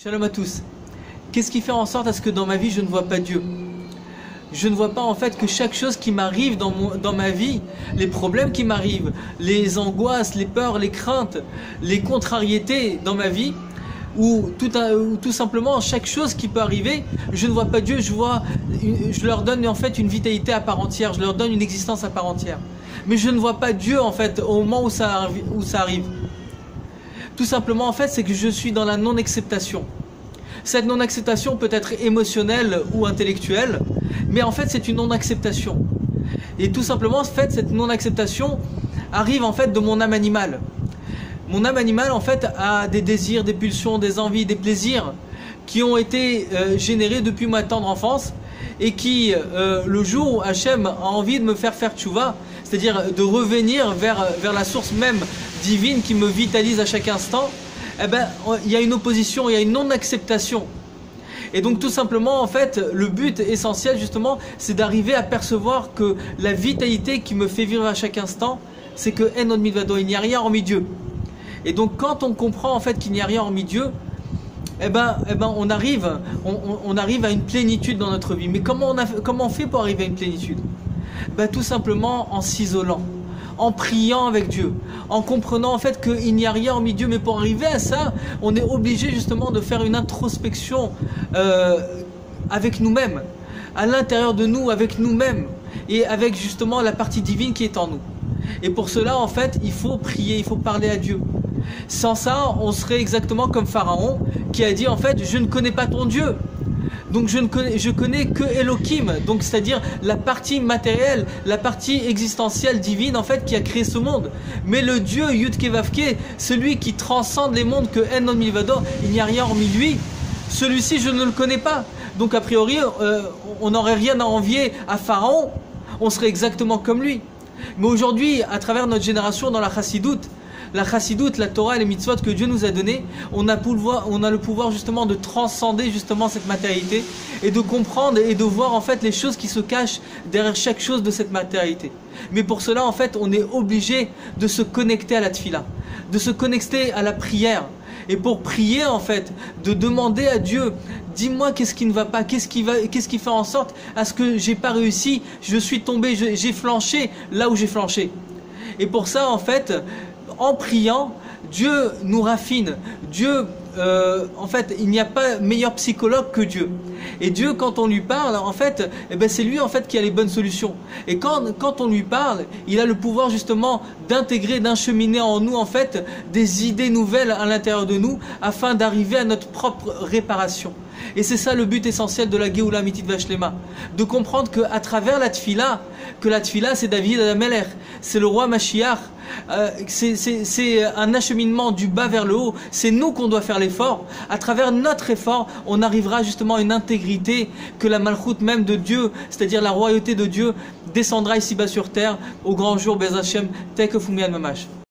Shalom à tous. Qu'est-ce qui fait en sorte à ce que dans ma vie je ne vois pas Dieu? Je ne vois pas en fait que chaque chose qui m'arrive dans ma vie, les problèmes qui m'arrivent, les angoisses, les peurs, les craintes, les contrariétés dans ma vie, ou tout simplement chaque chose qui peut arriver, je ne vois pas Dieu, je leur donne en fait une vitalité à part entière, je leur donne une existence à part entière. Mais je ne vois pas Dieu en fait au moment où ça arrive. Tout simplement en fait c'est que je suis dans la non-acceptation. Cette non-acceptation peut être émotionnelle ou intellectuelle, mais en fait c'est une non-acceptation. Et tout simplement en fait cette non-acceptation arrive en fait de mon âme animale. Mon âme animale en fait a des désirs, des pulsions, des envies, des plaisirs qui ont été générés depuis ma tendre enfance et qui le jour où Hachem a envie de me faire tchouva, c'est-à-dire de revenir vers la source même divine qui me vitalise à chaque instant, eh ben, il y a une opposition, il y a une non-acceptation. Et donc tout simplement en fait le but essentiel justement c'est d'arriver à percevoir que la vitalité qui me fait vivre à chaque instant c'est que En Od Milvado, il n'y a rien hormis Dieu. Et donc quand on comprend en fait qu'il n'y a rien hormis Dieu, on arrive à une plénitude dans notre vie. Mais comment on fait pour arriver à une plénitude? Tout simplement en s'isolant, en priant avec Dieu, en comprenant en fait qu'il n'y a rien hormis Dieu. Mais pour arriver à ça, on est obligé justement de faire une introspection avec nous-mêmes, à l'intérieur de nous, avec nous-mêmes, et avec justement la partie divine qui est en nous. Et pour cela en fait, il faut prier, il faut parler à Dieu. Sans ça, on serait exactement comme Pharaon qui a dit en fait, je ne connais pas ton Dieu. Donc je connais que Elohim, donc c'est-à-dire la partie matérielle, la partie existentielle divine en fait qui a créé ce monde. Mais le Dieu Yudke Vavke, celui qui transcende les mondes que En Od Milvado, il n'y a rien hormis lui, celui-ci je ne le connais pas. Donc a priori on n'aurait rien à envier à Pharaon, on serait exactement comme lui. Mais aujourd'hui, à travers notre génération dans la Chassidoute, la Torah et les mitzvot que Dieu nous a donné, on a le pouvoir justement de transcender justement cette matérialité et de comprendre et de voir en fait les choses qui se cachent derrière chaque chose de cette matérialité. Mais pour cela en fait on est obligé de se connecter à la tfila, de se connecter à la prière. Et pour prier en fait, de demander à Dieu, dis-moi qu'est-ce qui ne va pas, qu'est-ce qui fait en sorte à ce que j'ai pas réussi, je suis tombé, j'ai flanché là où j'ai flanché. Et pour ça en fait, en priant, Dieu nous raffine. Dieu, en fait, il n'y a pas meilleur psychologue que Dieu. Et Dieu, quand on lui parle, en fait, c'est lui en fait qui a les bonnes solutions. Et quand on lui parle, il a le pouvoir justement d'intégrer, d'acheminer en nous en fait des idées nouvelles à l'intérieur de nous, afin d'arriver à notre propre réparation. Et c'est ça le but essentiel de la Géoula Amitit Vashlema, de comprendre qu'à travers la tfila, que la tfila c'est David Amelech, c'est le roi Mashiach, c'est un acheminement du bas vers le haut, c'est nous qu'on doit faire l'effort. À travers notre effort, on arrivera justement à une intégrité que la malchoute même de Dieu, c'est-à-dire la royauté de Dieu, descendra ici-bas sur terre au grand jour Bez Hashem, tel que Fumian Mamash.